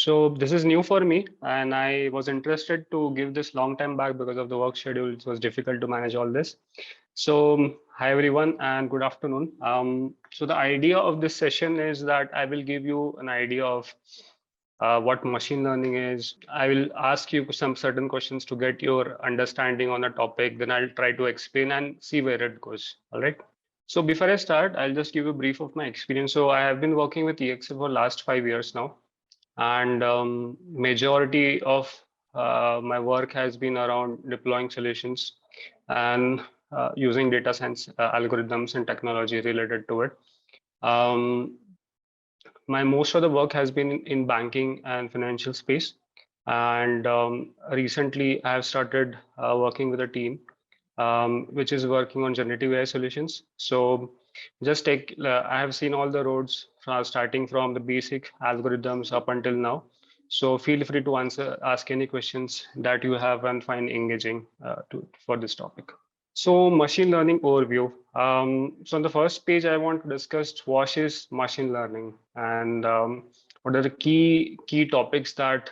So this is new for me, and I was interested to give this long time back because of the work schedule. It was difficult to manage all this. So hi everyone, and good afternoon. So the idea of this session is that I will give you an idea of what machine learning is. I will ask you some certain questions to get your understanding on the topic. Then I'll try to explain and see where it goes. All right. So before I start, I'll just give a brief of my experience. So I have been working with EXL for last 5 years now, and majority of my work has been around deploying solutions and using data science algorithms and technology related to it. Um, my most of the work has been in banking and financial space, and recently I have started working with a team which is working on generative AI solutions. So just take, I have seen all the roads starting from the basic algorithms up until now. So feel free to ask any questions that you have and find engaging for this topic. So machine learning overview. So on the first page, I want to discuss what is machine learning and what are the key topics that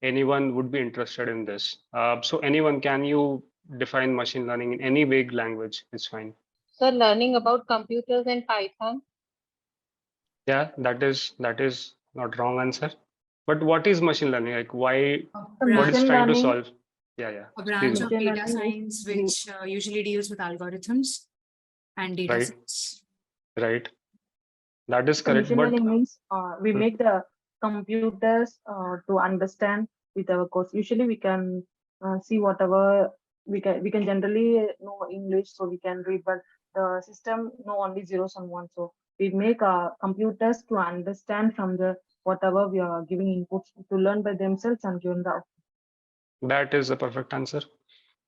anyone would be interested in this. So anyone, can you define machine learning in any vague language? It's fine. So learning about computers and Python. Yeah, that is not wrong answer. But what is machine learning? Like why? What it's Machine trying to learning, solve? Yeah. a branch of Please. data science which usually deals with algorithms and data Right. sets. Right. That is correct. Machine But learning means we make the computers to understand with our codes. Usually we can see whatever we can generally know English, so we can read, but the system know only zeros and ones. So we make computers to understand from the whatever we are giving inputs to learn by themselves and given the output. that is the perfect answer.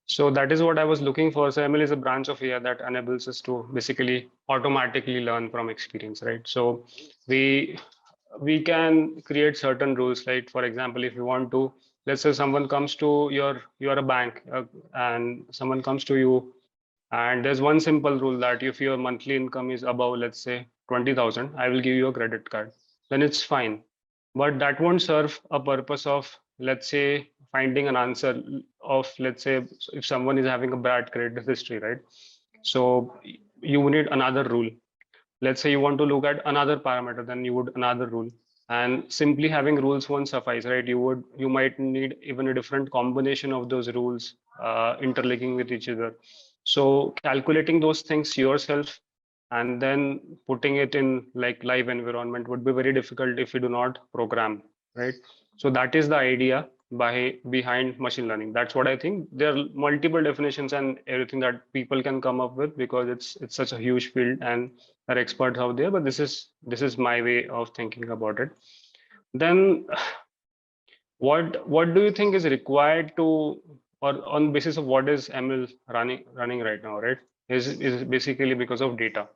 So that is what I was looking for. So ML is a branch of AI that enables us to basically automatically learn from experience, right? So we can create certain rules. Like for example, if you want to, let's say someone comes to you are a bank and someone comes to you, and there's one simple rule that if your monthly income is above, let's say 20,000, I will give you a credit card. Then it's fine. But that won't serve a purpose of, let's say, finding an answer of, let's say, if someone is having a bad credit history, right? So you need another rule. Let's say you want to look at another parameter, then you would another rule. And simply having rules won't suffice, right? You might need even a different combination of those rules interlinking with each other. So calculating those things yourself and then putting it in like live environment would be very difficult if you do not program, right? So that is the idea behind machine learning. That's what I think. There are multiple definitions and everything that people can come up with because it's such a huge field and there are experts out there, but this is my way of thinking about it. Then what do you think is required to, or on basis of what is ML running right now, right? Is basically because of data.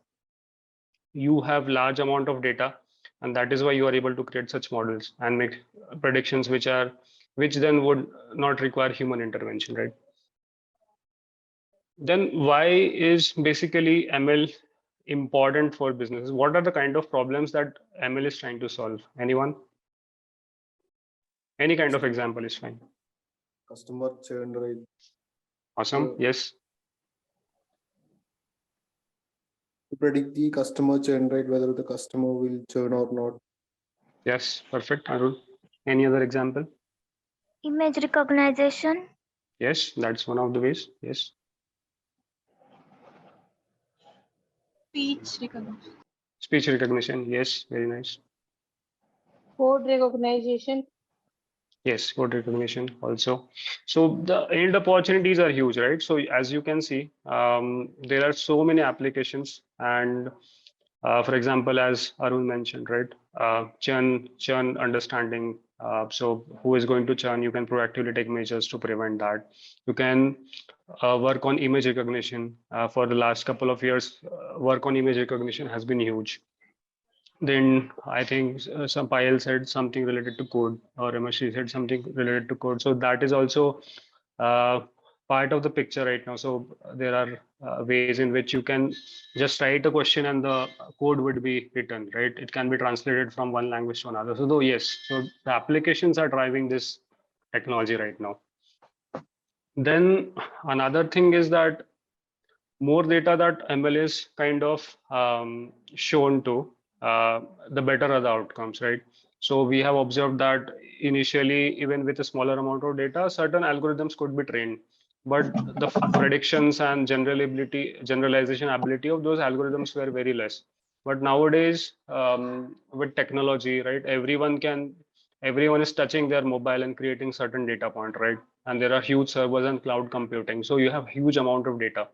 You have large amount of data, and that is why you are able to create such models and make predictions which then would not require human intervention, right? Then why is basically ML important for businesses? What are the kind of problems that ML is trying to solve? Anyone? Any kind of example is fine. Customer churn rate. Awesome. Yes. To predict the customer churn rate, whether the customer will churn or not. Yes. Perfect. Arun. Any other example? Image recognition. Yes, that's one of the ways. Yes. Speech recognition. Speech recognition. Yes. Very nice. Code recognition. Yes, code recognition also. So the yield opportunities are huge, right? So as you can see, there are so many applications, and for example, as Arun mentioned, right? Churn understanding. So who is going to churn? You can proactively take measures to prevent that. You can work on image recognition. For the last couple of years, work on image recognition has been huge. Then I think some Payal said something related to code, or Ramesh said something related to code. So that is also part of the picture right now. So there are ways in which you can just write a question and the code would be written, right? It can be translated from one language to another. So though, yes, so the applications are driving this technology right now. Then another thing is that more data that ML is kind of shown to, the better are the outcomes, right? So we have observed that initially, even with a smaller amount of data, certain algorithms could be trained, but the predictions and generalization ability of those algorithms were very less. But nowadays, with technology, right, everyone is touching their mobile and creating certain data point, right? And there are huge servers and cloud computing. So you have huge amount of data.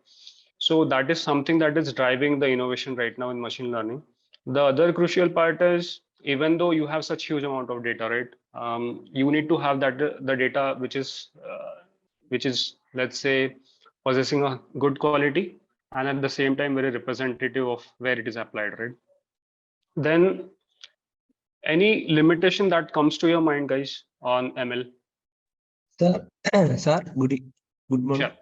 So that is something that is driving the innovation right now in machine learning. The other crucial part is, even though you have such huge amount of data, right? You need to have that the data which is, let's say, possessing a good quality and at the same time very representative of where it is applied, right? Then any limitation that comes to your mind, guys, on ML? Sir, sir, good morning. Sure.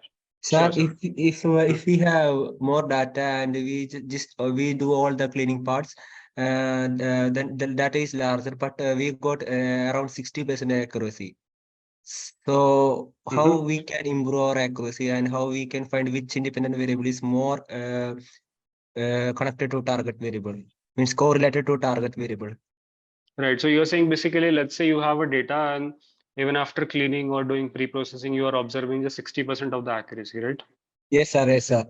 Sir, Sure. if we have more data and we just we do all the cleaning parts, and then the data is larger, but we got around 60% accuracy. So how we can improve our accuracy and how we can find which independent variable is more connected to target variable, means correlated to target variable. Right. So you're saying basically, let's say you have a data and even after cleaning or doing pre-processing, you are observing just 60% of the accuracy, right? Yes, sir. Yes, sir.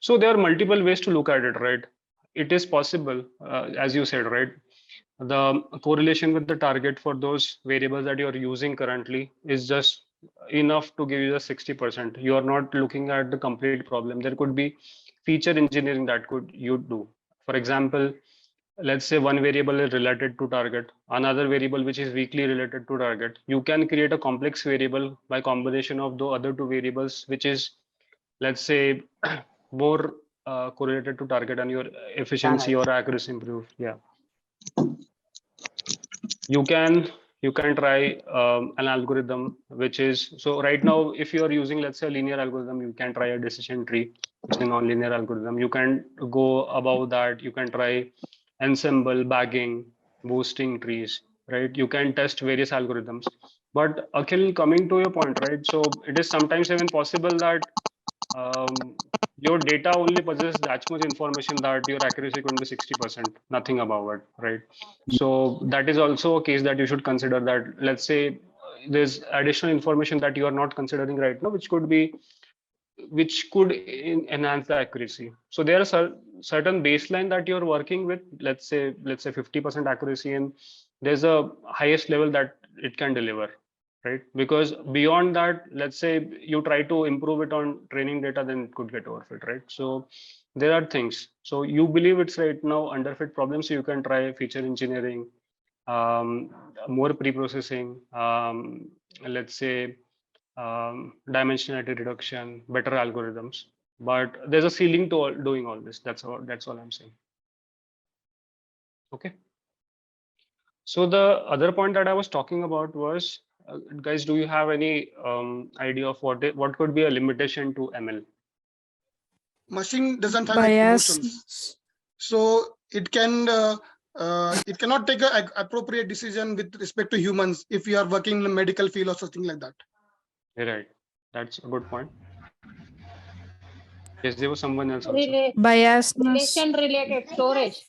So there are multiple ways to look at it, right? It is possible, as you said, right? The correlation with the target for those variables that you're using currently is just enough to give you the 60%. You are not looking at the complete problem. There could be feature engineering that you do. For example, let's say one variable is related to target, another variable which is weakly related to target. You can create a complex variable by combination of the other two variables, which is, let's say, more correlated to target, and your efficiency or accuracy improve. Yeah. You can try an algorithm which is, so right now, if you are using, let's say, a linear algorithm, you can try a decision tree, which is a non-linear algorithm. You can go above that. You can try ensemble, bagging, boosting trees, right? You can test various algorithms. But Akhil, coming to your point, right? So it is sometimes even possible that your data only possesses that much information that your accuracy could be 60%, nothing above it, right? So that is also a case that you should consider, that let's say there's additional information that you are not considering right now, which could enhance the accuracy. So there are certain baseline that you're working with, let's say 50% accuracy, and there's a highest level that it can deliver, right? Because beyond that, let's say you try to improve it on training data, then it could get overfit, right? So there are things. So you believe it's right now underfit problem, so you can try feature engineering, more pre-processing, let's say dimensionality reduction, better algorithms. But there's a ceiling to doing all this. That's all I'm saying. Okay. So the other point that I was talking about was, guys, do you have any idea of what could be a limitation to ML? Machine doesn't have Bias. emotions, so it cannot take an appropriate decision with respect to humans if you are working in the medical field or something like that. Right. That's a good point. Yes, there was someone else also. Biasness. Relation related storage.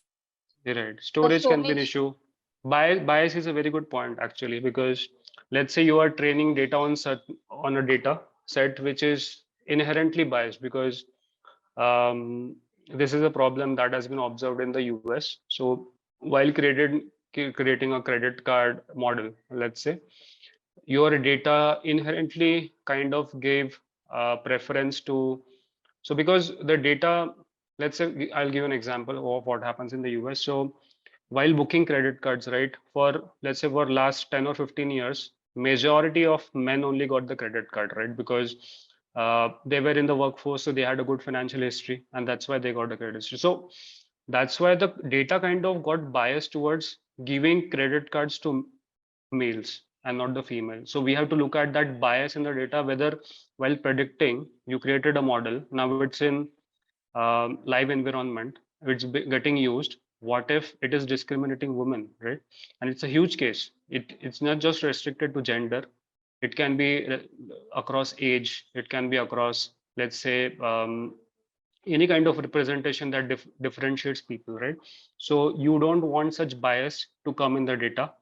Right. Storage can be an issue. Bias is a very good point, actually, because let's say you are training data on a data set which is inherently biased, because this is a problem that has been observed in the US. So while creating a credit card model, let's say, your data inherently kind of gave preference to, so because the data, let's say, I'll give an example of what happens in the US. So while booking credit cards, right, for, let's say, for last 10 or 15 years, majority of men only got the credit card, right? Because they were in the workforce, so they had a good financial history, and that's why they got the credit history. So that's why the data kind of got biased towards giving credit cards to males, and not the female. So we have to look at that bias in the data, whether while predicting, you created a model, now it's in live environment, it's getting used. What if it is discriminating women, right? And it's a huge case. It's not just restricted to gender. It can be across age. It can be across, let's say, any kind of representation that differentiates people, right? So you don't want such bias to come in the data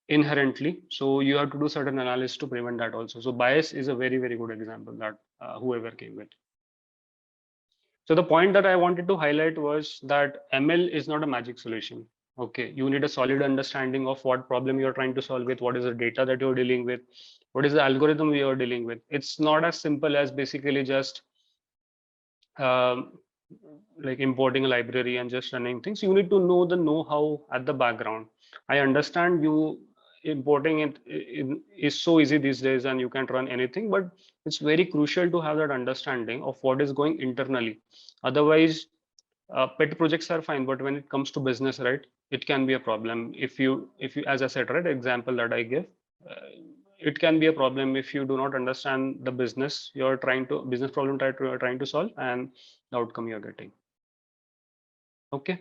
inherently. So you have to do certain analysis to prevent that also. So bias is a very, very good example that whoever came with. So the point that I wanted to highlight was that ML is not a magic solution. Okay, you need a solid understanding of what problem you're trying to solve with, what is the data that you're dealing with, what is the algorithm you're dealing with. It's not as simple as basically just um, like importing a library and just running things. You need to know the know-how at the background. I understand you importing it is so easy these days and you can run anything, but it's very crucial to have that understanding of what is going internally. Otherwise, pet projects are fine, but when it comes to business, right, it can be a problem. If you, as I said, right, example that I give, it can be a problem if you do not understand the business you're trying to, business problem you're trying to solve and the outcome you're getting. Okay.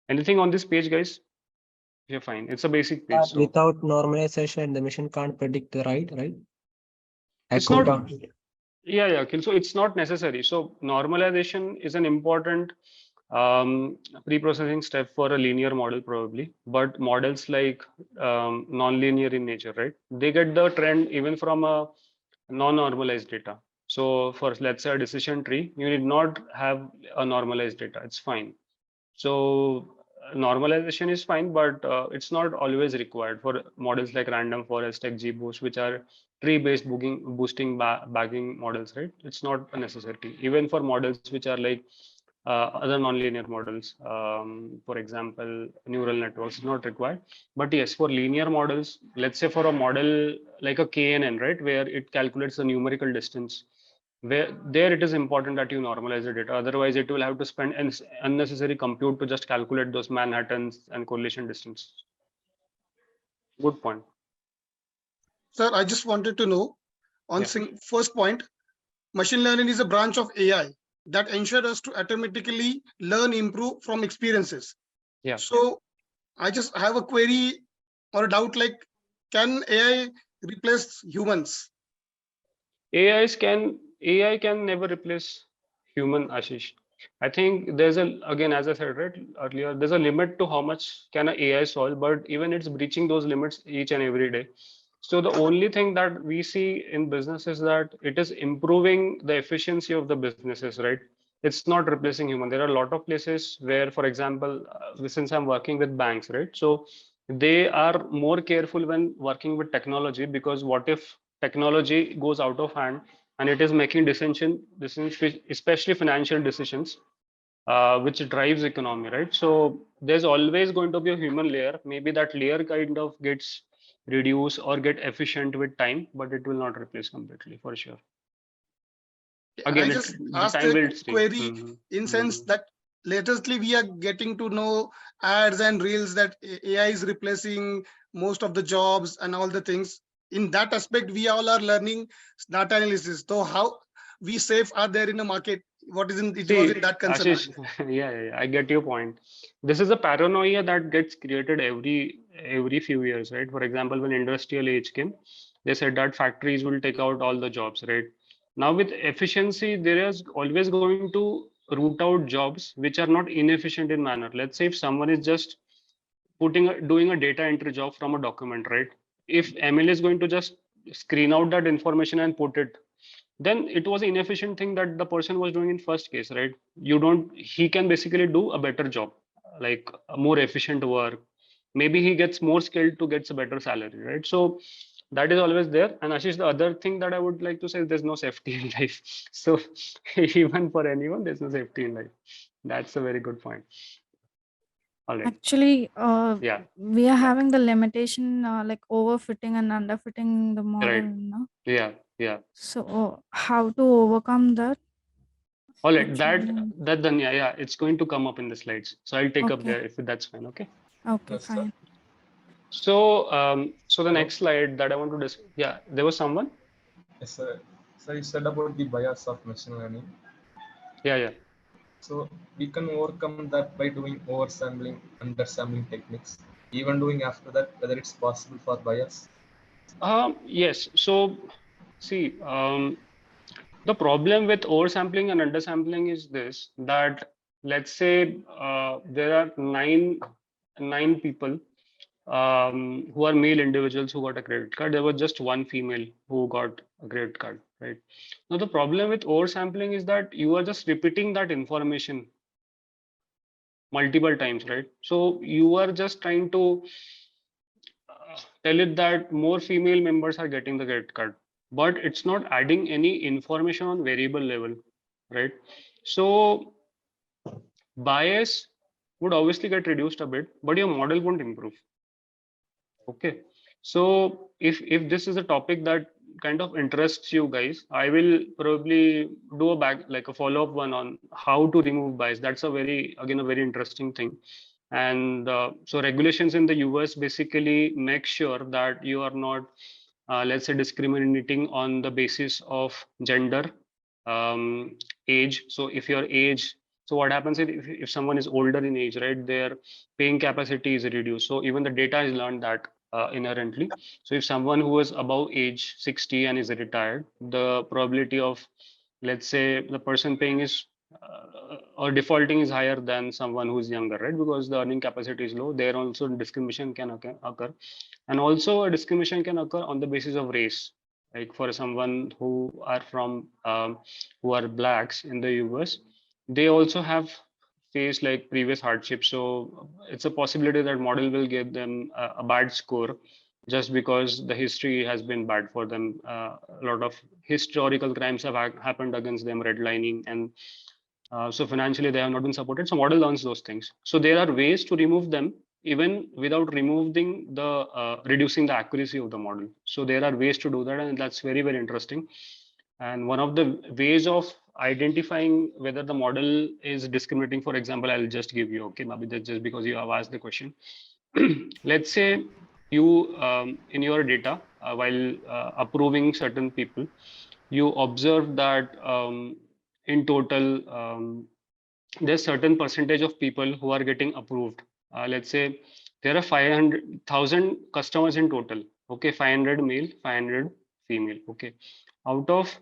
Anything on this page, guys? You're fine. It's a basic page. So Without normalization, the machine can't predict the right? it's not. Yeah, Akhil. So it's not necessary. So normalization is an important pre-processing step for a linear model probably, but models like non-linear in nature, right? They get the trend even from a non-normalized data. So for, let's say, a decision tree, you need not have a normalized data. It's fine. So normalization is fine, but it's not always required for models like random forest, XGBoost, which are tree-based boosting bagging models, right? It's not a necessity. Even for models which are like other nonlinear models, for example, neural networks, not required. But yes, for linear models, let's say for a model like a KNN, right, where it calculates the numerical distance, where there it is important that you normalize the data. Otherwise, it will have to spend unnecessary compute to just calculate those Manhattans and correlation distance. Good point. Sir, I just wanted to know on first point, machine learning is a branch of AI that ensures us to automatically learn, improve from experiences. Yeah. So I just have a query or a doubt, like, can AI replace humans? AI can never replace human, Ashish. I think there's again, as I said right earlier, there's a limit to how much can an AI solve, but even it's breaching those limits each and every day. So the only thing that we see in business is that it is improving the efficiency of the businesses, right? It's not replacing human. There are a lot of places where, for example, since I'm working with banks, right? So they are more careful when working with technology, because what if technology goes out of hand and it is making decisions, especially financial decisions, which drives economy, right? So there's always going to be a human layer. Maybe that layer kind of gets reduced or get efficient with time, but it will not replace completely, for sure. Again, I just the asked time a will stay. query in sense that latestly we are getting to know ads and reels that AI is replacing most of the jobs and all the things. In that aspect, we all are learning data analysis. So how we safe are there in the market? What is in, it was in that concern? Ashish, yeah, I get your point. This is a paranoia that gets created every few years, right? For example, when industrial age came, they said that factories will take out all the jobs, right? Now with efficiency, there is always going to root out jobs which are not inefficient in manner. Let's say if someone is just doing a data entry job from a document, right? If ML is going to just screen out that information and put it, then it was an inefficient thing that the person was doing in first case, right? He can basically do a better job, like a more efficient work. Maybe he gets more skilled to get a better salary, right? So that is always there. And Ashish, the other thing that I would like to say is there's no safety in life. So even for anyone, there's no safety in life. That's a very good point. All right. Actually, Yeah. we are having the limitation like overfitting and underfitting the model. Right. No? Yeah. So how to overcome that? All right. Actually, That then it's going to come up in the slides. So I'll take up okay. there if that's fine. Okay. Okay, fine. So the next slide that I want to discuss, yeah, there was someone. Yes, sir. So you said about the bias of machine learning. Yeah. So we can overcome that by doing oversampling, undersampling techniques. Even doing after that, whether it's possible for bias. Yes. So see, the problem with oversampling and undersampling is this, that let's say there are nine people who are male individuals who got a credit card. There was just one female who got a credit card, right? Now the problem with oversampling is that you are just repeating that information multiple times, right? So you are just trying to tell it that more female members are getting the credit card, but it's not adding any information on variable level, right? So bias would obviously get reduced a bit, but your model won't improve. Okay, so if this is a topic that kind of interests you guys, I will probably do a follow-up one on how to remove bias. That's a very interesting thing. And so regulations in the US basically make sure that you are not, let's say, discriminating on the basis of gender, age. So if your age, so what happens is if someone is older in age, right, their paying capacity is reduced. So even the data is learned that inherently. So if someone who is above age 60 and is retired, the probability of, let's say, the person paying is or defaulting is higher than someone who is younger, right? Because the earning capacity is low. There also discrimination can occur, and also a discrimination can occur on the basis of race. Like for someone who are from who are blacks in the US, they also have faced like previous hardships. So it's a possibility that model will give them a bad score just because the history has been bad for them. A lot of historical crimes have happened against them, redlining, and so financially they have not been supported. So model learns those things. So there are ways to remove them even without removing the reducing the accuracy of the model. So there are ways to do that, and that's very, very interesting. And one of the ways of identifying whether the model is discriminating, for example, I'll just give you, okay, maybe that's just because you have asked the question. Let's say you in your data while approving certain people, you observe that in total there's certain percentage of people who are getting approved. Let's say there are 500,000 customers in total. Okay, 500 male, 500 female. Okay, out of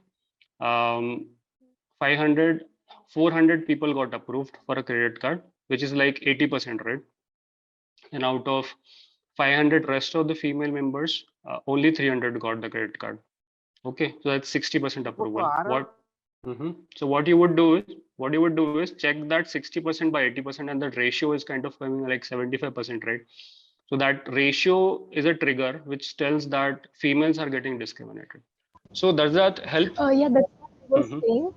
500, 400 people got approved for a credit card, which is like 80%, right? And out of 500 rest of the female members, only 300 got the credit card. Okay, so that's 60% approval. So what you would do is check that 60% by 80%, and that ratio is kind of coming like 75%, right? So that ratio is a trigger which tells that females are getting discriminated. So does that help? Yeah, that's what I was Mhm. saying.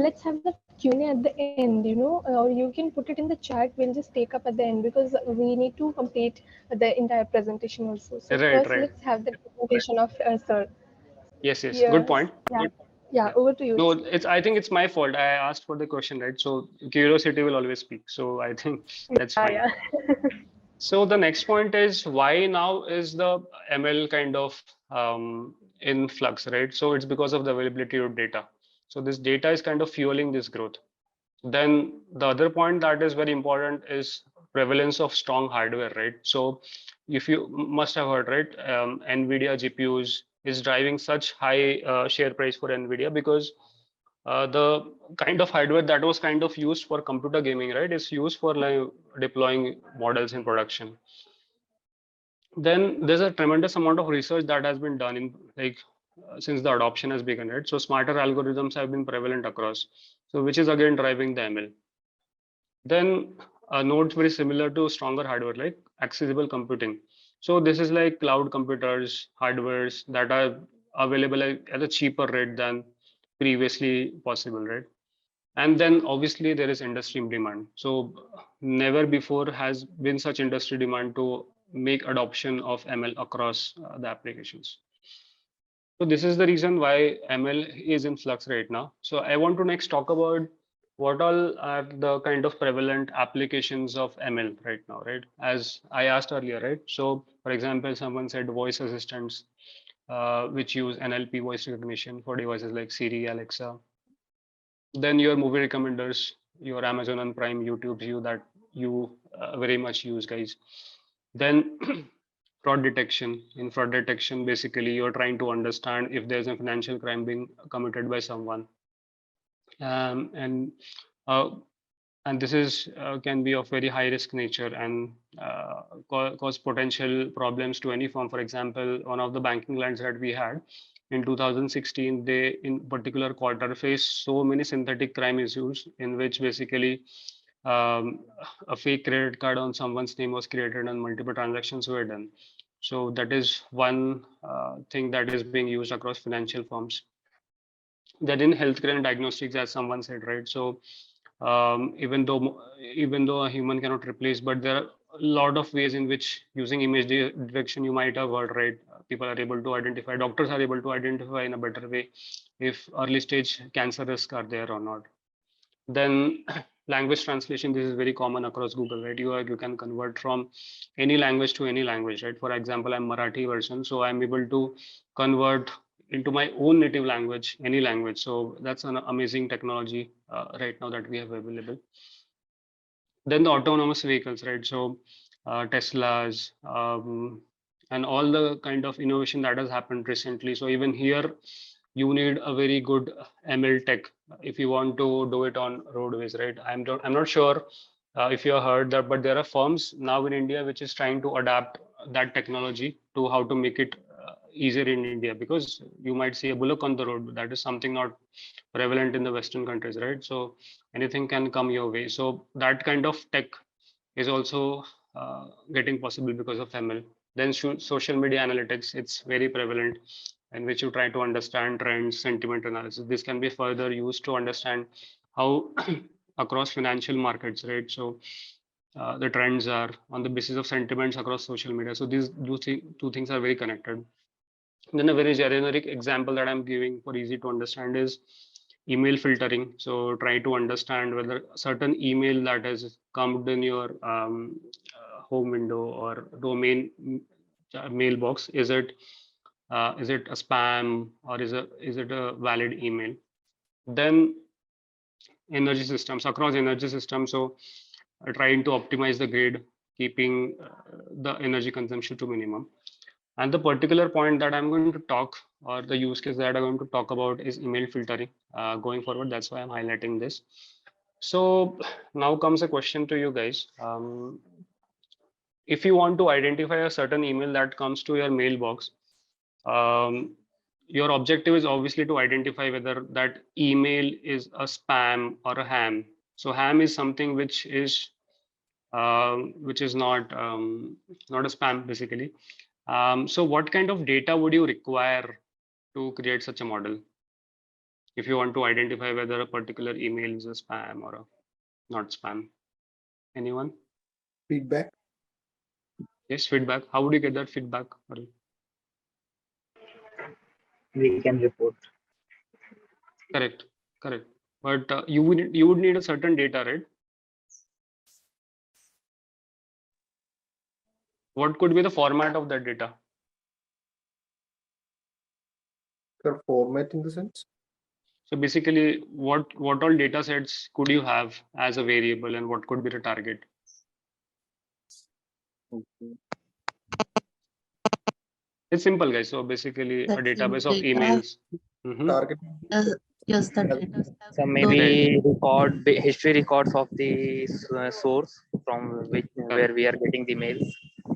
Let's have the Q&A at the end, or you can put it in the chat. We'll just take up at the end because we need to complete the entire presentation also. So Right, first, right. let's have the presentation of sir. Yes, good Yes. point. Yeah. Yeah. Yeah. Over to you. No, I think it's my fault. I asked for the question, right? So curiosity will always speak. So I think that's fine. Yeah. So the next point is, why now is the ML kind of in flux, right? So it's because of the availability of data. So this data is kind of fueling this growth. Then the other point that is very important is prevalence of strong hardware, right? So if you must have heard, right, NVIDIA GPUs is driving such high share price for NVIDIA because the kind of hardware that was kind of used for computer gaming, right, is used for like deploying models in production. Then there's a tremendous amount of research that has been done in like since the adoption has begun, right? So smarter algorithms have been prevalent across, so which is again driving the ML. Then nodes very similar to stronger hardware like accessible computing. So this is like cloud computers, hardwares that are available at a cheaper rate than previously possible, right? And then obviously there is industry demand. So never before has been such industry demand to make adoption of ML across the applications. So this is the reason why ML is in flux right now. So I want to next talk about what all are the kind of prevalent applications of ML right now, right? As I asked earlier, right? So, for example, someone said voice assistants, which use NLP voice recognition for devices like Siri, Alexa. Then your movie recommenders, your Amazon and Prime, YouTube view that you very much use, guys. Then fraud detection. In fraud detection, basically, you're trying to understand if there's a financial crime being committed by someone. Um, and uh, and this is can be of very high risk nature and cause potential problems to any firm. For example, one of the banking clients that we had in 2016, they in particular quarter faced so many synthetic crime issues in which basically um, a fake credit card on someone's name was created and multiple transactions were done. So that is one thing that is being used across financial firms. Then in healthcare and diagnostics, as someone said, right? So even though a human cannot replace, but there are a lot of ways in which using image detection, you might have heard, right? People are able to identify, doctors are able to identify in a better way if early stage cancer risk are there or not. Then language translation, this is very common across Google, right? You can convert from any language to any language, right? For example, I'm Marathi version, so I'm able to convert into my own native language, any language. So that's an amazing technology right now that we have available. Then the autonomous vehicles, right? So Teslas and all the kind of innovation that has happened recently. So even here, you need a very good ML tech if you want to do it on roadways, right? I'm not sure if you have heard that, but there are firms now in India which is trying to adapt that technology to how to make it easier in India, because you might see a bullock on the road. That is something not prevalent in the Western countries, right? So anything can come your way. So that kind of tech is also getting possible because of ML. Then social media analytics, it's very prevalent, in which you try to understand trends, sentiment analysis. This can be further used to understand how across financial markets, right? So the trends are on the basis of sentiments across social media. So these two things are very connected. Then a very generic example that I'm giving for easy to understand is email filtering. So try to understand whether certain email that has come in your home window or domain mailbox, is it a spam or is it a valid email? Then energy systems, across energy systems. So trying to optimize the grid, keeping the energy consumption to minimum. And the particular point that I'm going to talk, or the use case that I'm going to talk about, is email filtering going forward. That's why I'm highlighting this. So now comes a question to you guys. If you want to identify a certain email that comes to your mailbox, your objective is obviously to identify whether that email is a spam or a ham. So ham is something which is not a spam basically. So what kind of data would you require to create such a model if you want to identify whether a particular email is a spam or a not spam? Anyone? Feedback. Yes, feedback. How would you get that feedback? We can report. Correct. But you would need a certain data, right? What could be the format of that data? The format in the sense? So basically, what all data sets could you have as a variable, and what could be the target? Okay. It's simple, guys. So basically, a database of emails. Target. Yes, the data. So maybe history records of the source from where we are getting the mails.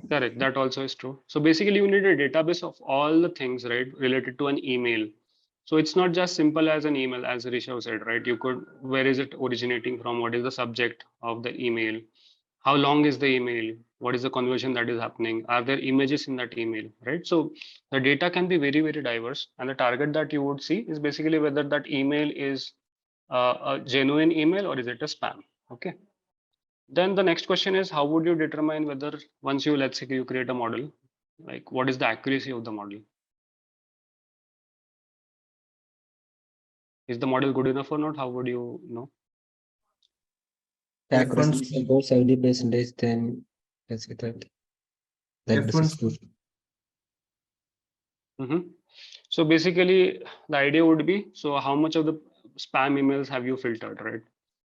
Correct. That also is true. So basically, you need a database of all the things, right, related to an email. So it's not just simple as an email, as Rishabh said, right? You could, where is it originating from? What is the subject of the email? How long is the email? What is the conversion that is happening? Are there images in that email, right? So the data can be very, very diverse. And the target that you would see is basically whether that email is a genuine email or is it a spam? Okay. Then the next question is, how would you determine whether once you, let's say you create a model, like what is the accuracy of the model? Is the model good enough or not? How would you know? accuracy is about 70%, then that's it. That this is good. So basically, the idea would be, so how much of the spam emails have you filtered, right?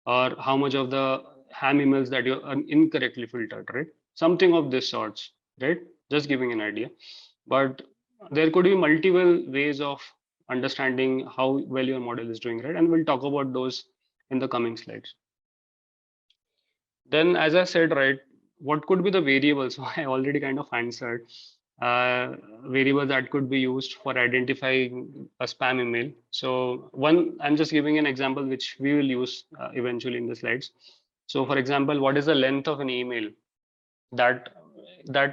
Or how much of the ham emails that you incorrectly filtered, right? Something of this sorts, right? Just giving an idea. But there could be multiple ways of understanding how well your model is doing, right? And we'll talk about those in the coming slides. Then, as I said, right, what could be the variables? So I already kind of answered. Variables that could be used for identifying a spam email. So one, I'm just giving an example which we will use eventually in the slides. So for example, what is the length of an email? That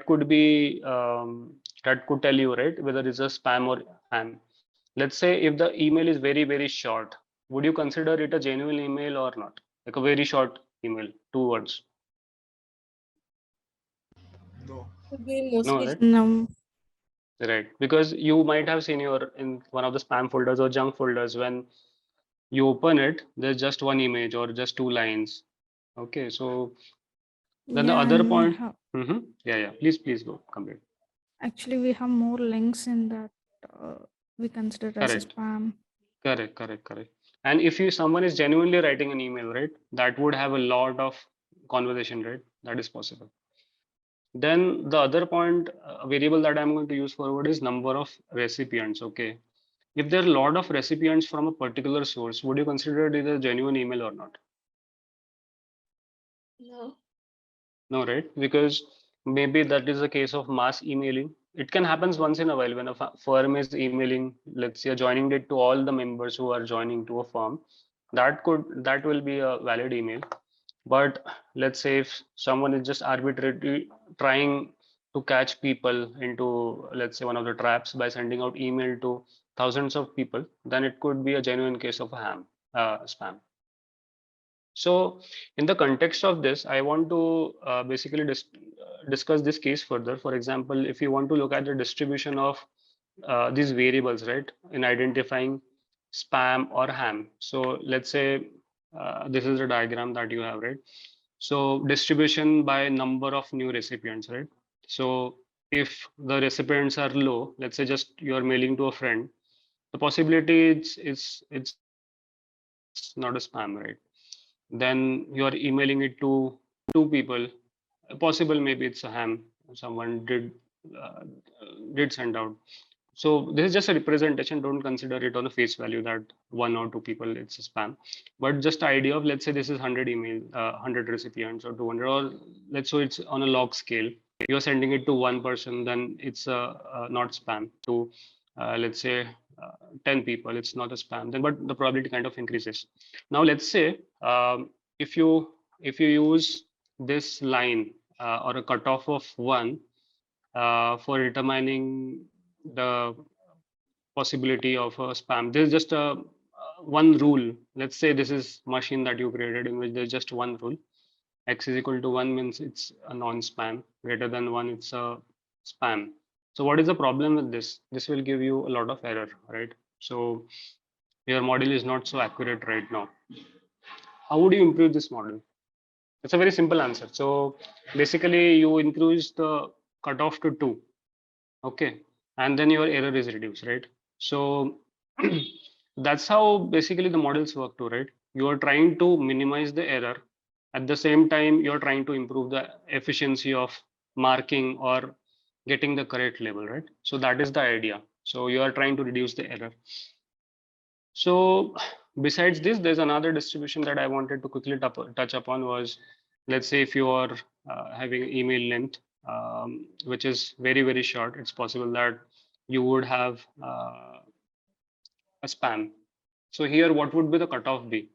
could be that could tell you, right, whether it's a spam or ham. Let's say if the email is very, very short, would you consider it a genuine email or not? Like a very short email, 2 words. No, right? No. Right, because you might have seen in one of the spam folders or junk folders, when you open it, there's just one image or just 2 lines. Okay, so then the Yeah, other and we point. have Yeah, please go complete. actually we have more links in that we consider as a Correct. spam. Correct. And if someone is genuinely writing an email, right, that would have a lot of conversation, right? That is possible. Then the other point, variable that I'm going to use forward is number of recipients. Okay, if there are a lot of recipients from a particular source, would you consider it a genuine email or not? No, right? Because maybe that is a case of mass emailing. It can happen once in a while when a firm is emailing, let's say, joining it to all the members who are joining to a firm. That will be a valid email. But let's say if someone is just arbitrarily trying to catch people into, let's say, one of the traps by sending out email to thousands of people, then it could be a genuine case of a spam. So in the context of this, I want to basically discuss this case further. For example, if you want to look at the distribution of these variables, right, in identifying spam or ham. So let's say this is a diagram that you have, right? So distribution by number of new recipients, right? So if the recipients are low, let's say just you're mailing to a friend, the possibility it's not a spam, right? Then you're emailing it to 2 people, possible maybe it's a ham, someone did send out. So this is just a representation. Don't consider it on a face value that 1 or 2 people it's a spam, but just idea of, let's say this is 100 email 100 recipients or 200, or let's say it's on a log scale. You're sending it to 1 person, then it's not spam. To let's say 10 people, it's not a spam then, but the probability kind of increases. Now let's say if you use this line or a cutoff of 1 for determining the possibility of a spam. There's just a one rule. Let's say this is machine that you created in which there's just one rule. X is equal to 1 means it's a non-spam. Greater than 1, it's a spam. So what is the problem with this? This will give you a lot of error, right? So your model is not so accurate right now. How would you improve this model? It's a very simple answer. So basically you increase the cutoff to 2. Okay, and then your error is reduced, right? So that's how basically the models work too, right? You are trying to minimize the error. At the same time, you're trying to improve the efficiency of marking or getting the correct label, right? So that is the idea. So you are trying to reduce the error. So besides this, there's another distribution that I wanted to quickly touch upon was, let's say if you are having email length, which is very, very short, it's possible that you would have a spam. So here, what would be the cutoff be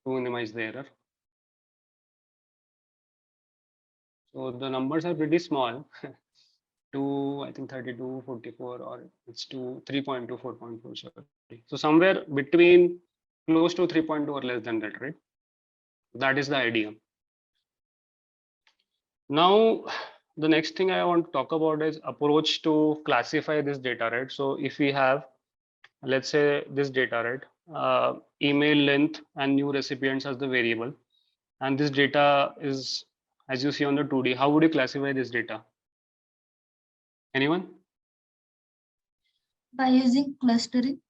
to minimize the error? So the numbers are pretty small. To I think 32, 44, or it's to 3.2, 4.4. Sorry. So somewhere between close to 3.2 or less than that, right? That is the idea. Now, the next thing I want to talk about is approach to classify this data, right? So if we have, let's say this data, right? email length and new recipients as the variable. And this data is, as you see on the 2D, how would you classify this data? Anyone? By using clustering.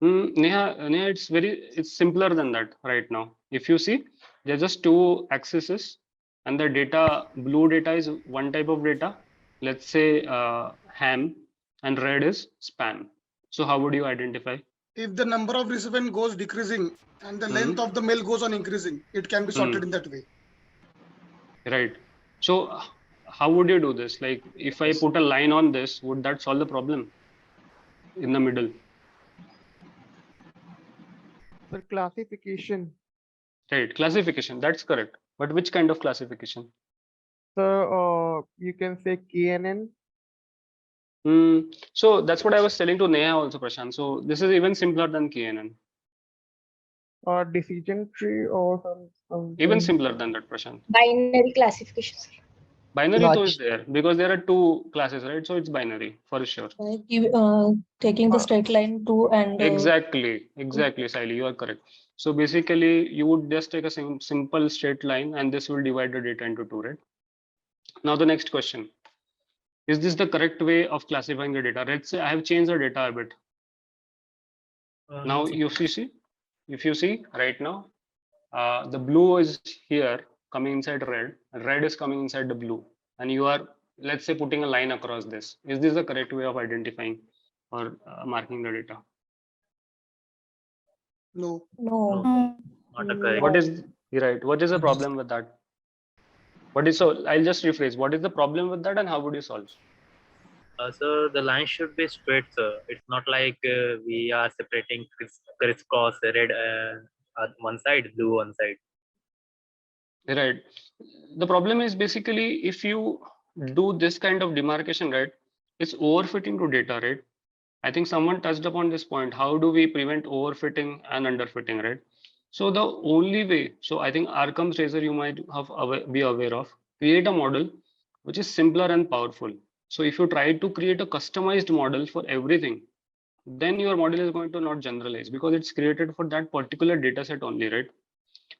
Neha, it's simpler than that right now. If you see, there's just two axes, and the data, blue data is one type of data, let's say ham, and red is spam. So how would you identify? If the number of recipient goes decreasing and the length of the mail goes on increasing, it can be sorted in that way. Right. So how would you do this? Like if I put a line on this, would that solve the problem in the middle? For classification. Right, classification, that's correct. But which kind of classification? So you can say KNN. So that's what I was telling to Neha also, Prashant. So this is even simpler than KNN. Or decision tree or something. Even simpler than that, Prashant. Binary classification. Binary though is there because there are two classes, right? So it's binary for sure. Taking the straight line to and Exactly, Saili, you are correct. So basically, you would just take a simple straight line, and this will divide the data into two, right? Now the next question: is this the correct way of classifying the data? Let's say I have changed the data a bit. Now if you see right now, the blue is here coming inside red, red is coming inside the blue, and you are, let's say, putting a line across this. Is this the correct way of identifying or marking the data? No. Not a correct. What is right? What is the problem with that? What is, so I'll just rephrase. What is the problem with that, and how would you solve? So the line should be straight, sir. It's not like we are separating crisscross, red on one side, blue one side. Right. The problem is basically if you do this kind of demarcation, right, it's overfitting to data, right? I think someone touched upon this point. How do we prevent overfitting and underfitting, right? So the only way, so I think Arkham's razor you might have be aware of, create a model which is simpler and powerful. So if you try to create a customized model for everything, then your model is going to not generalize because it's created for that particular data set only, right?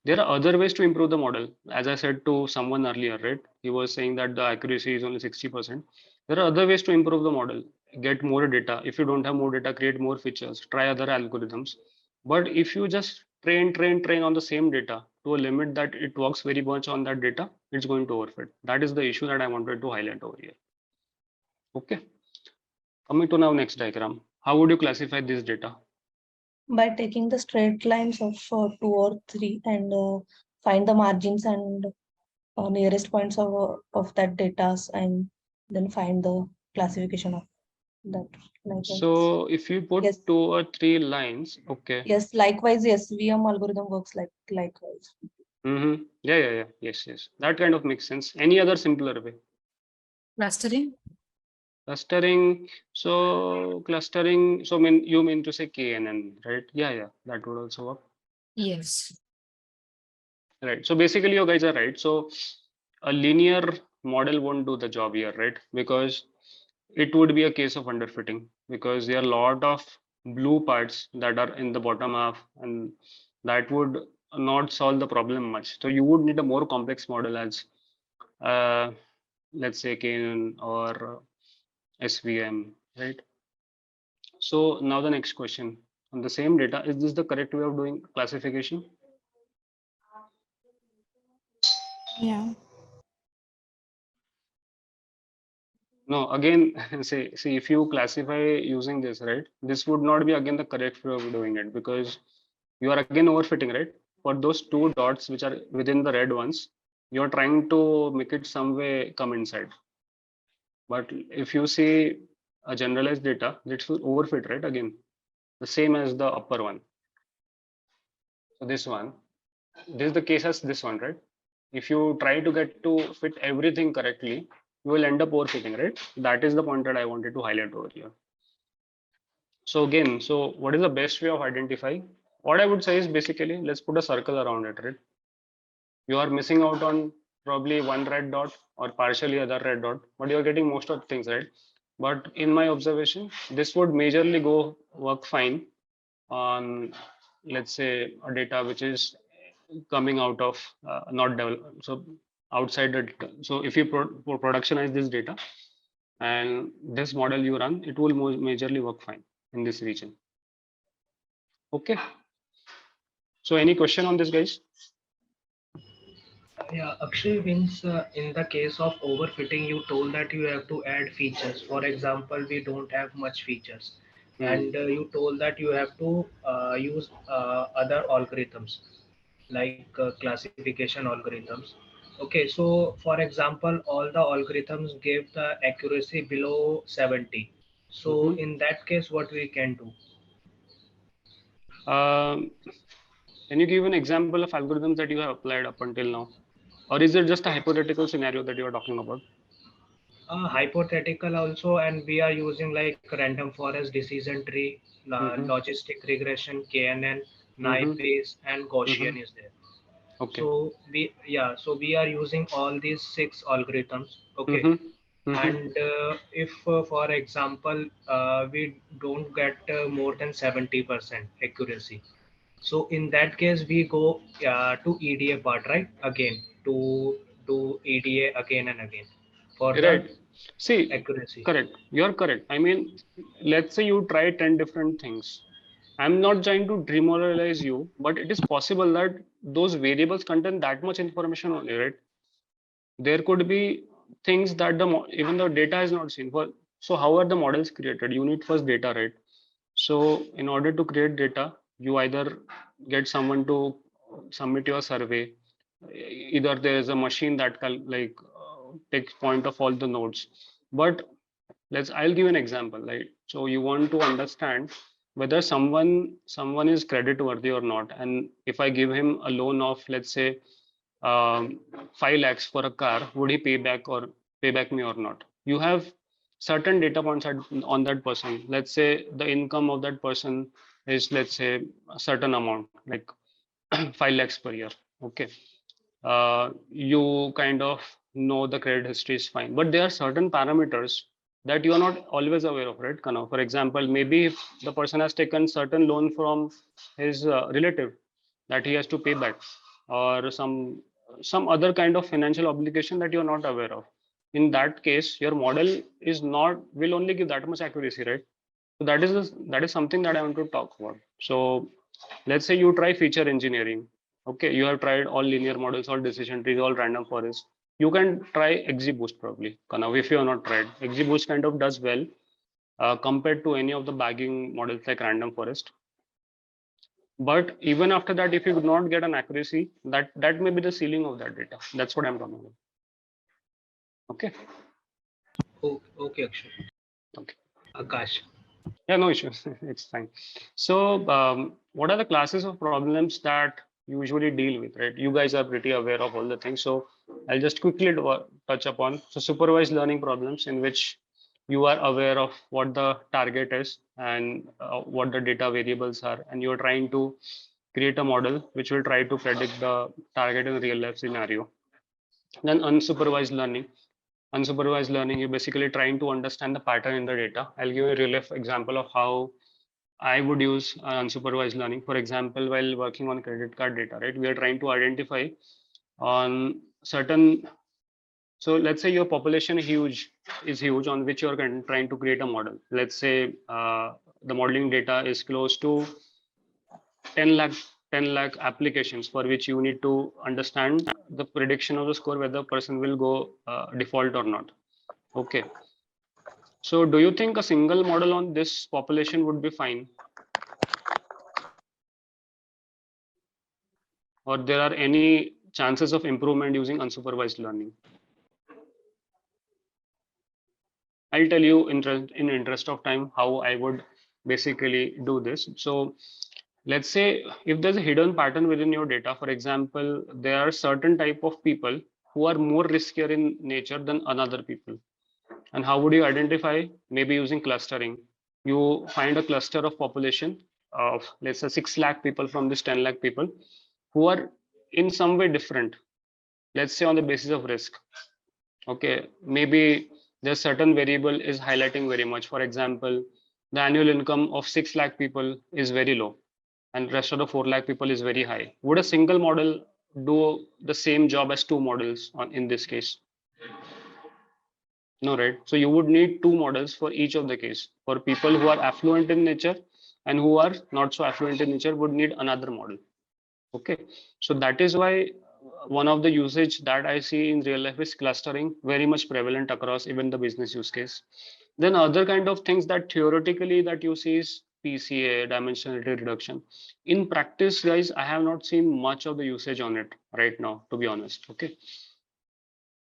There are other ways to improve the model. As I said to someone earlier, right? He was saying that the accuracy is only 60%. There are other ways to improve the model. Get more data. If you don't have more data, create more features. Try other algorithms. But if you just train on the same data to a limit that it works very much on that data, it's going to overfit. That is the issue that I wanted to highlight over here. Okay. Coming to now next diagram. How would you classify this data? by taking the straight lines of 2 or 3 and find the margins and nearest points of that data and then find the classification of that. So if you put 2 or 3 lines, okay. Yes, likewise, yes, VM algorithm works likewise. Yeah. Yes. That kind of makes sense. Any other simpler way? Clustering. So you mean to say KNN, right? Yeah, that would also work. Yes. Right. So basically you guys are right. So a linear model won't do the job here, right? Because it would be a case of underfitting because there are a lot of blue parts that are in the bottom half, and that would not solve the problem much. So you would need a more complex model as let's say KNN or SVM, right? So now the next question on the same data, is this the correct way of doing classification? Yeah. No, again, see if you classify using this, right, this would not be again the correct way of doing it because you are again overfitting, right? For those 2 dots which are within the red ones, you're trying to make it some way come inside. But if you see a generalized data, this will overfit, right? Again, the same as the upper one. So this is the case as this one, right? If you try to get to fit everything correctly, you will end up overfitting, right? That is the point that I wanted to highlight over here. So again, what is the best way of identifying? What I would say is basically, let's put a circle around it, right? You are missing out on probably one red dot or partially other red dot, but you're getting most of the things, right? But in my observation, this would majorly work fine on, let's say, a data which is coming out of not developed, so outside the data. So if you productionize this data and this model you run, it will majorly work fine in this region. Okay. So any question on this, guys? Yeah, actually means in the case of overfitting, you told that you have to add features. For example, we don't have much features, and you told that you have to use other algorithms like classification algorithms. Okay, so for example, all the algorithms give the accuracy below 70. So in that case, what we can do? Can you give an example of algorithms that you have applied up until now? Or is it just a hypothetical scenario that you are talking about? Hypothetical also, and we are using like random forest decision tree, logistic regression, KNN, naive Bayes, and Gaussian is there. Okay. So we are using all these 6 algorithms. Okay. And if for example we don't get more than 70% accuracy, so in that case we go to EDA part, right? Again to do EDA again and again for Right. the See, accuracy. correct. You're correct. I mean, let's say you try 10 different things. I'm not trying to demoralize you, but it is possible that those variables contain that much information only, right? There could be things that even the data is not seen. So how are the models created? You need first data, right? So in order to create data, you either get someone to submit your survey. Either there is a machine that can takes point of all the nodes. But I'll give an example. Right? So you want to understand whether someone is credit worthy or not. And if I give him a loan of, let's say, 5 lakhs for a car, would he pay back me or not? You have certain data points on that person. Let's say the income of that person is, let's say, a certain amount, like 5 lakhs per year. Okay. You kind of know the credit history is fine, but there are certain parameters that you are not always aware of, right, Kanav? For example, maybe if the person has taken certain loan from his relative that he has to pay back, or some other kind of financial obligation that you are not aware of. In that case, your model will only give that much accuracy, right? So that is something that I want to talk about. So let's say you try feature engineering. Okay, you have tried all linear models, all decision trees, all random forest. You can try XGBoost probably. Kanav, if you have not tried, XGBoost kind of does well compared to any of the bagging models like random forest. But even after that, if you do not get an accuracy, that may be the ceiling of that data. That's what I'm talking about. Okay. Okay, Akshay. Okay. Akash. Yeah, no issues. It's fine. So what are the classes of problems that you usually deal with, right? You guys are pretty aware of all the things. So I'll just quickly touch upon. So supervised learning problems in which you are aware of what the target is and what the data variables are. And you're trying to create a model which will try to predict the target in a real life scenario. Then unsupervised learning. Unsupervised learning, you're basically trying to understand the pattern in the data. I'll give you a real life example of how I would use unsupervised learning. For example, while working on credit card data, right, we are trying to identify on certain. So let's say your population is huge on which you're trying to create a model. Let's say the modeling data is close to 10 lakh applications for which you need to understand the prediction of the score, whether the person will go default or not. Okay. So do you think a single model on this population would be fine? Or there are any chances of improvement using unsupervised learning? I'll tell you in interest of time how I would basically do this. So let's say if there's a hidden pattern within your data, for example, there are certain type of people who are more riskier in nature than another people. And how would you identify? Maybe using clustering. You find a cluster of population of, let's say, 6 lakh people from this 10 lakh people who are in some way different. Let's say on the basis of risk. Okay, maybe there's certain variable is highlighting very much. For example, the annual income of 6 lakh people is very low and rest of the 4 lakh people is very high. Would a single model do the same job as two models in this case? No, right? So you would need two models for each of the case. For people who are affluent in nature and who are not so affluent in nature would need another model. Okay, so that is why one of the usage that I see in real life is clustering, very much prevalent across even the business use case. Then other kind of things that theoretically that you see is PCA, dimensionality reduction. In practice, guys, I have not seen much of the usage on it right now, to be honest. Okay.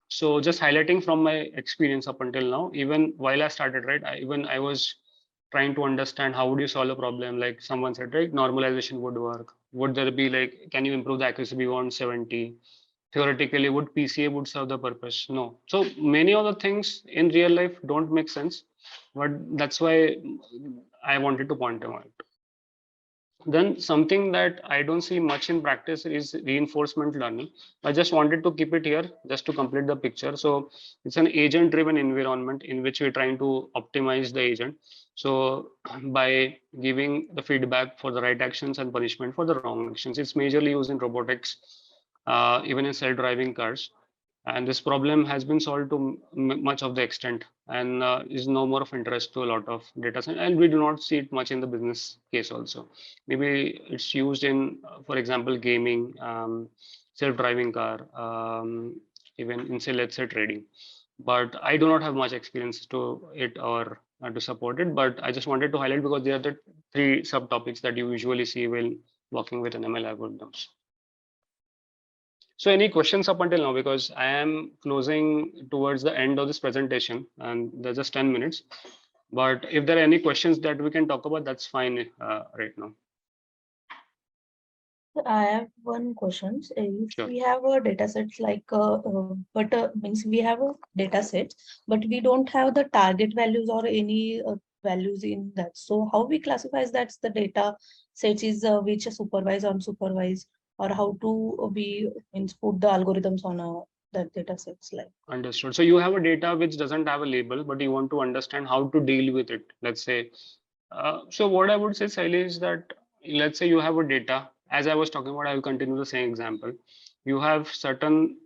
So just highlighting from my experience up until now, even while I started, right, I was trying to understand how would you solve a problem. Like someone said, right, normalization would work. Would there be like, can you improve the accuracy beyond 70? Theoretically, would PCA would serve the purpose? No. So many of the things in real life don't make sense, but that's why I wanted to point them out. Then something that I don't see much in practice is reinforcement learning. I just wanted to keep it here just to complete the picture. So it's an agent driven environment in which we're trying to optimize the agent. So by giving the feedback for the right actions and punishment for the wrong actions, it's majorly used in robotics, even in self-driving cars. And this problem has been solved to much of the extent and is no more of interest to a lot of data science. And we do not see it much in the business case also. Maybe it's used in, for example, gaming, self-driving car, even in say, let's say trading. But I do not have much experience to it or to support it. But I just wanted to highlight because they are the three subtopics that you usually see when working with an ML algorithms. So any questions up until now, because I am closing towards the end of this presentation and there's just 10 minutes. But if there are any questions that we can talk about, that's fine right now. I have one question. If we have a data sets like, means we have a data set, but we don't have the target values or any values in that. So how we classify that's the data sets is which are supervised, unsupervised, or how to be put the algorithms on that data sets like. Understood. So you have a data which doesn't have a label, but you want to understand how to deal with it. Let's say. So what I would say, Saili, is that let's say you have a data. As I was talking about, I will continue the same example. You have certain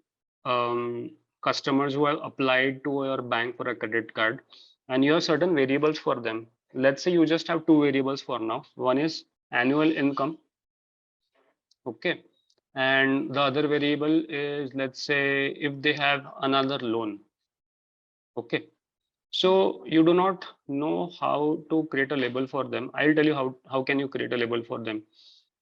customers who have applied to your bank for a credit card, and you have certain variables for them. Let's say you just have two variables for now. One is annual income. Okay. And the other variable is, let's say, if they have another loan. Okay. So you do not know how to create a label for them. I'll tell you how can you create a label for them.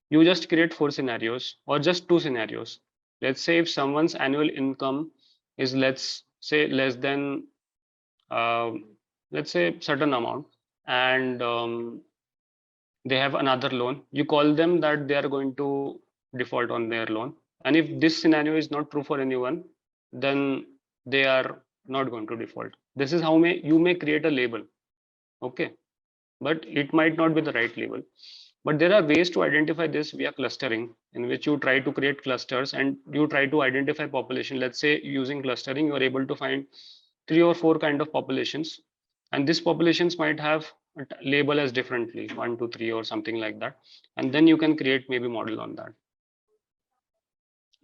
You just create 4 scenarios or just 2 scenarios. Let's say if someone's annual income is, let's say, less than, let's say, certain amount, and they have another loan, you call them that they are going to default on their loan. And if this scenario is not true for anyone, then they are not going to default. This is how you may create a label. Okay, but it might not be the right label. But there are ways to identify this via clustering, in which you try to create clusters and you try to identify population. Let's say using clustering, you are able to find 3 or 4 kind of populations, and these populations might have a label as differently, 1, 2, 3 or something like that, and then you can create maybe model on that.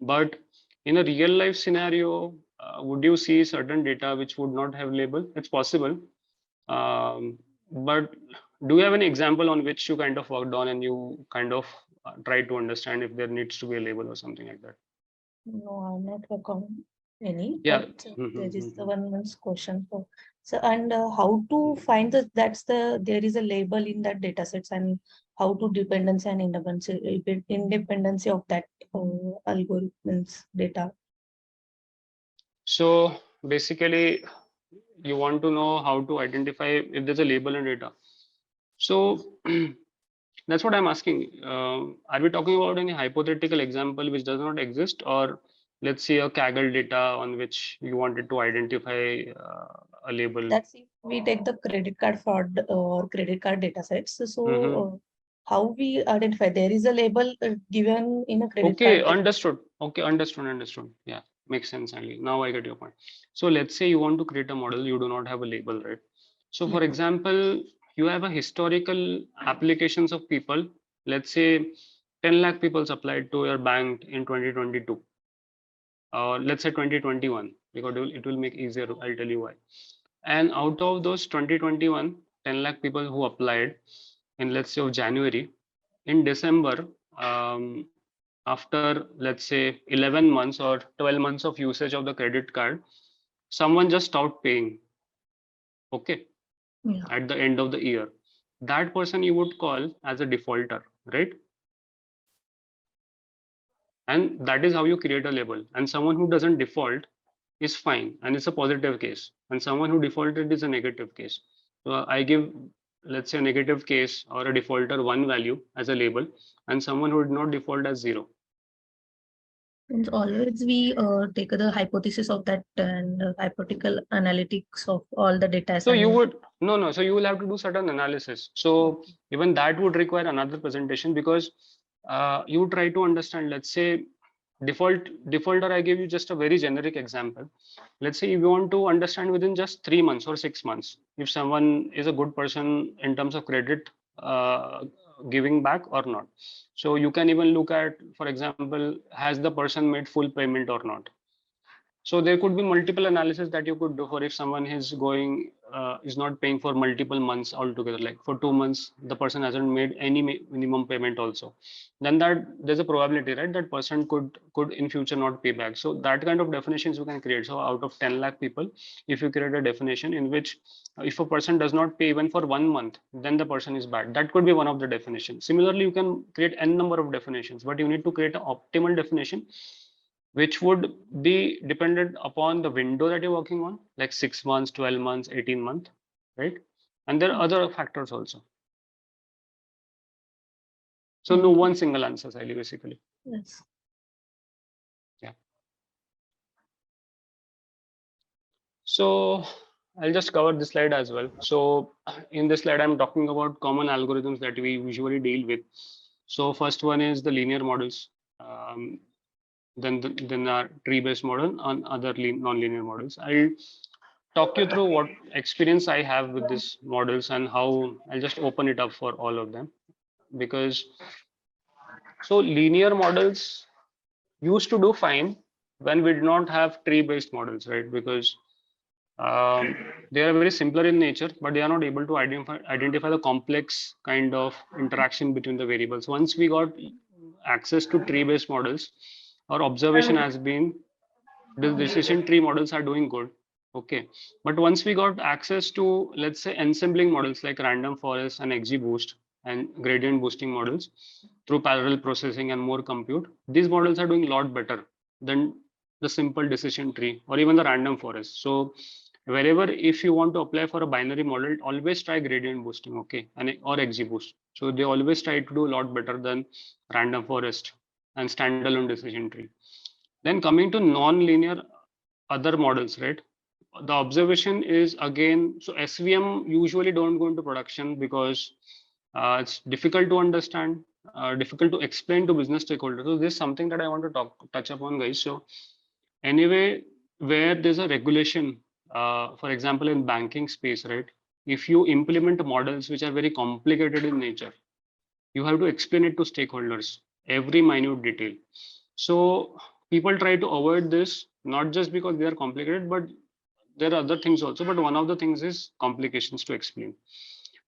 But in a real life scenario, would you see certain data which would not have label? It's possible, but do you have any example on which you kind of worked on and you kind of try to understand if there needs to be a label or something like that? No, I'm not working on any. Yeah. But there is the one's question for. So and how to find there is a label in that data sets and how to dependency and independency of that algorithms data. So basically, you want to know how to identify if there's a label in data. So that's what I'm asking. Are we talking about any hypothetical example which does not exist, or let's say a Kaggle data on which you wanted to identify a label? That's if we take the credit card fraud or credit card data sets. So how we identify there is a label given in a credit card. Okay, understood. Okay, understood. Yeah, makes sense. Ali. Now I get your point. So let's say you want to create a model, you do not have a label, right? So for example, you have a historical applications of people. Let's say 10 lakh people applied to your bank in 2022. Let's say 2021, because it will make easier. I'll tell you why. And out of those 2021, 10 lakh people who applied in, let's say, of January, in December, after, let's say, 11 months or 12 months of usage of the credit card, someone just stopped paying. Okay. Yeah. At the end of the year, that person you would call as a defaulter, right? And that is how you create a label. And someone who doesn't default is fine, and it's a positive case. And someone who defaulted is a negative case. So I give, let's say, a negative case or a defaulter 1 value as a label, and someone who did not default as 0. And always we take the hypothesis of that and hypothetical analytics of all the data. So you would no. So you will have to do certain analysis. So even that would require another presentation, because you try to understand. Let's say defaulter. I gave you just a very generic example. Let's say you want to understand within just 3 months or 6 months if someone is a good person in terms of credit giving back or not. So you can even look at, for example, has the person made full payment or not. So there could be multiple analysis that you could do for if someone is going is not paying for multiple months altogether, like for 2 months the person hasn't made any minimum payment also, then that there's a probability, right, that person could in future not pay back. So that kind of definitions you can create. So out of 10 lakh people, if you create a definition in which if a person does not pay even for 1 month, then the person is bad, that could be one of the definitions. Similarly, you can create n number of definitions, but you need to create an optimal definition which would be dependent upon the window that you're working on, like 6 months, 12 months, 18 months, right? And there are other factors also. So no one single answer, Sally, basically. Yes. Yeah. So I'll just cover this slide as well. So in this slide, I'm talking about common algorithms that we usually deal with. So first one is the linear models. Then our tree-based model on other non-linear models. I'll talk you through what experience I have with these models and how I'll just open it up for all of them. Because so linear models used to do fine when we did not have tree-based models, right? Because they are very simpler in nature, but they are not able to identify the complex kind of interaction between the variables. Once we got access to tree-based models, our observation has been the decision tree models are doing good. Okay, but once we got access to, let's say, ensembling models like random forest and XGBoost and gradient boosting models through parallel processing and more compute, these models are doing a lot better than the simple decision tree or even the random forest. So wherever, if you want to apply for a binary model, always try gradient boosting, okay, and or XGBoost. So they always try to do a lot better than random forest and standalone decision tree. Then coming to non-linear other models, right? The observation is again, so SVM usually don't go into production because it's difficult to understand, difficult to explain to business stakeholders. So this is something that I want to touch upon, guys. So anyway, where there's a regulation, for example, in banking space, right? If you implement models which are very complicated in nature, you have to explain it to stakeholders, every minute detail. So people try to avoid this, not just because they are complicated, but there are other things also. But one of the things is complications to explain.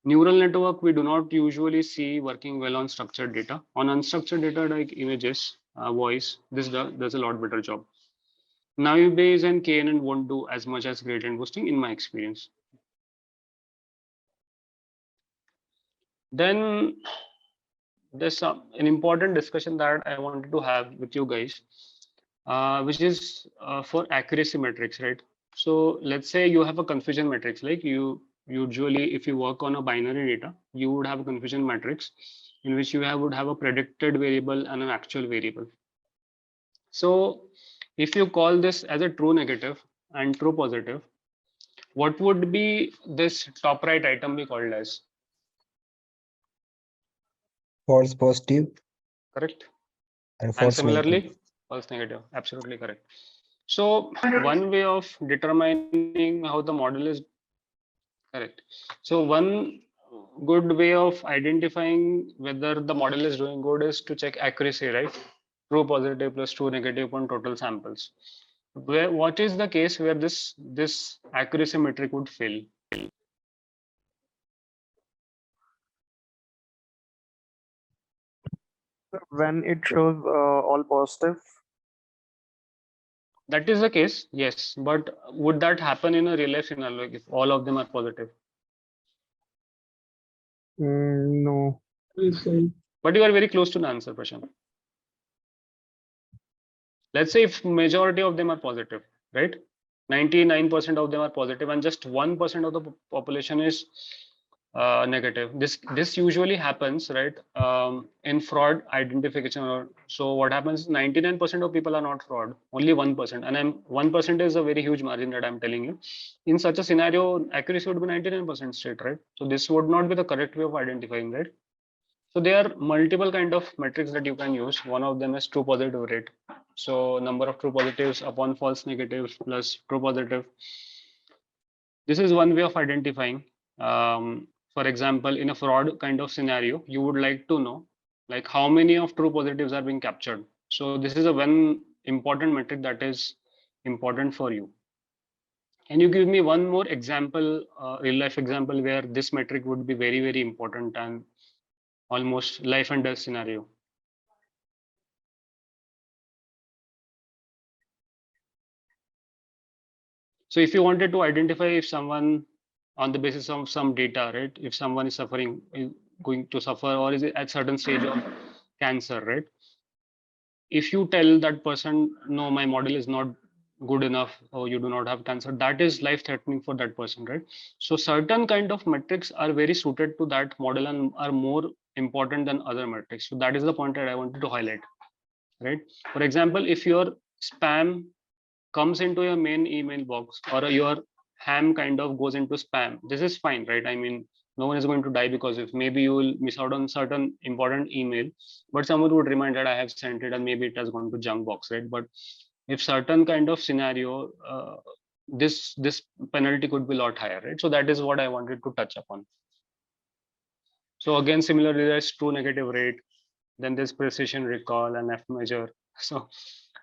Neural network, we do not usually see working well on structured data. On unstructured data like images, voice, this does a lot better job. Naive and KNN won't do as much as gradient boosting in my experience. Then there's an important discussion that I wanted to have with you guys, which is for accuracy metrics, right? So let's say you have a confusion matrix, like you usually, if you work on a binary data, you would have a confusion matrix in which you would have a predicted variable and an actual variable. So if you call this as a true negative and true positive, what would be this top right item be called as? False positive. Correct. And And false similarly, negative. false negative. Absolutely correct. So one way of determining how the model is correct. So one good way of identifying whether the model is doing good is to check accuracy, right? True positive plus true negative on total samples. What is the case where this accuracy metric would fail? When it shows all positive. That is the case, yes. But would that happen in a real life scenario, like if all of them are positive? No. But you are very close to the answer, Prashant. Let's say if majority of them are positive, right? 99% of them are positive and just 1% of the population is negative. This usually happens, right? In fraud identification. Or so what happens? 99% of people are not fraud. Only 1%, and 1% is a very huge margin that I'm telling you. In such a scenario, accuracy would be 99% straight, right? So this would not be the correct way of identifying, right? So there are multiple kind of metrics that you can use. One of them is true positive rate. So number of true positives upon false negatives plus true positive. This is one way of identifying. For example, in a fraud kind of scenario, you would like to know like how many of true positives are being captured. So this is a one important metric that is important for you. Can you give me one more example, real life example where this metric would be very, very important and almost life and death scenario? So if you wanted to identify if someone on the basis of some data, right, if someone is suffering, is going to suffer, or is it at certain stage of cancer, right? If you tell that person, no, my model is not good enough, or you do not have cancer, that is life threatening for that person, right? So certain kind of metrics are very suited to that model and are more important than other metrics. So that is the point that I wanted to highlight, right? For example, if your spam comes into your main email box, or your ham kind of goes into spam, this is fine, right? I mean, no one is going to die because if maybe you will miss out on certain important email, but someone would remind that I have sent it and maybe it has gone to junk box, right? But if certain kind of scenario, this penalty could be a lot higher, right? So that is what I wanted to touch upon. So again, similarly, there's true negative rate, then there's precision recall and F measure. So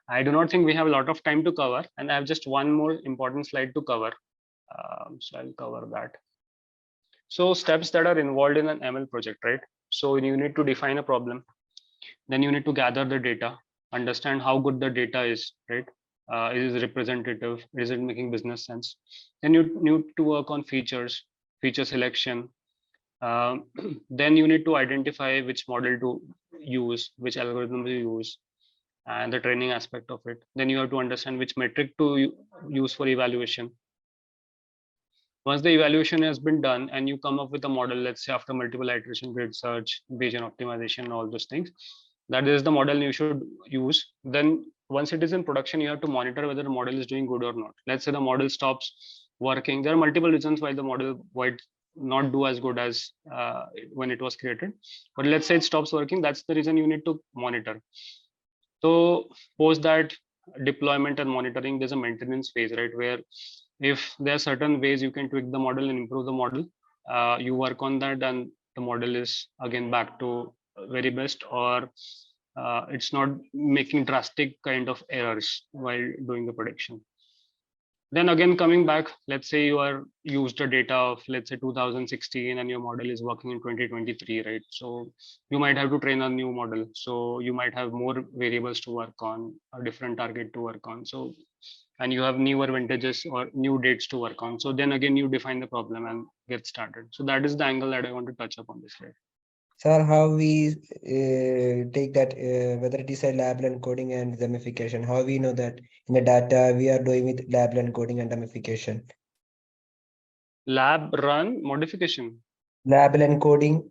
I do not think we have a lot of time to cover, and I have just one more important slide to cover. So I'll cover that. So steps that are involved in an ML project, right? So you need to define a problem, then you need to gather the data, understand how good the data is, right? Is it representative? Is it making business sense? Then you need to work on features, feature selection. Then you need to identify which model to use, which algorithm to use, and the training aspect of it. Then you have to understand which metric to use for evaluation. Once the evaluation has been done and you come up with a model, let's say after multiple iteration, grid search, Bayesian optimization, all those things, that is the model you should use. Then once it is in production, you have to monitor whether the model is doing good or not. Let's say the model stops working. There are multiple reasons why the model might not do as good as when it was created. But let's say it stops working. That's the reason you need to monitor. So post that deployment and monitoring, there's a maintenance phase, right? Where if there are certain ways you can tweak the model and improve the model, you work on that and the model is again back to very best, or it's not making drastic kind of errors while doing the prediction. Then again, coming back, let's say you are used the data of, let's say 2016 and your model is working in 2023, right? So you might have to train a new model. So you might have more variables to work on, a different target to work on. So, and you have newer vintages or new dates to work on. So then again, you define the problem and get started. So that is the angle that I want to touch upon this slide. Sir, how we take that, whether it is a labeling encoding and gamification, how we know that in the data we are doing with labeling encoding and gamification? Lab run modification. Label encoding.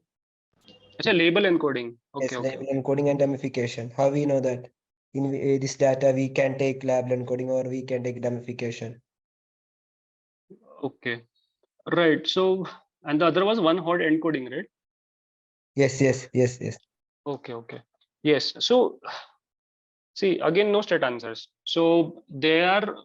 It's a label encoding. Okay, Yes, okay. label encoding and gamification. How we know that in this data we can take label encoding or we can take gamification? Okay, right. So, and the other was one hot encoding, right? Yes. Okay, okay. Yes. So, see, again, no straight answers. So there are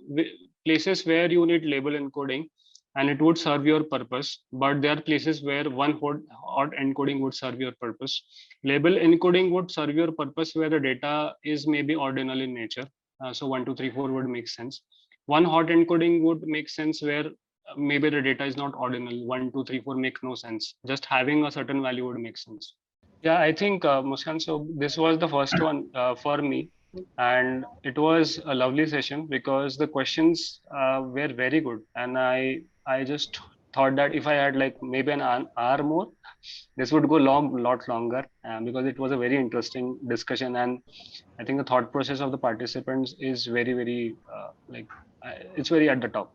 places where you need label encoding and it would serve your purpose. But there are places where one hot encoding would serve your purpose. Label encoding would serve your purpose where the data is maybe ordinal in nature. So 1, 2, 3, 4 would make sense. One hot encoding would make sense where maybe the data is not ordinal. 1, 2, 3, 4 make no sense. Just having a certain value would make sense. Yeah, I think Muskan, so this was the first one for me, and it was a lovely session because the questions were very good, and I just thought that if I had like maybe an hour more, this would go lot longer, because it was a very interesting discussion, and I think the thought process of the participants is very it's very at the top.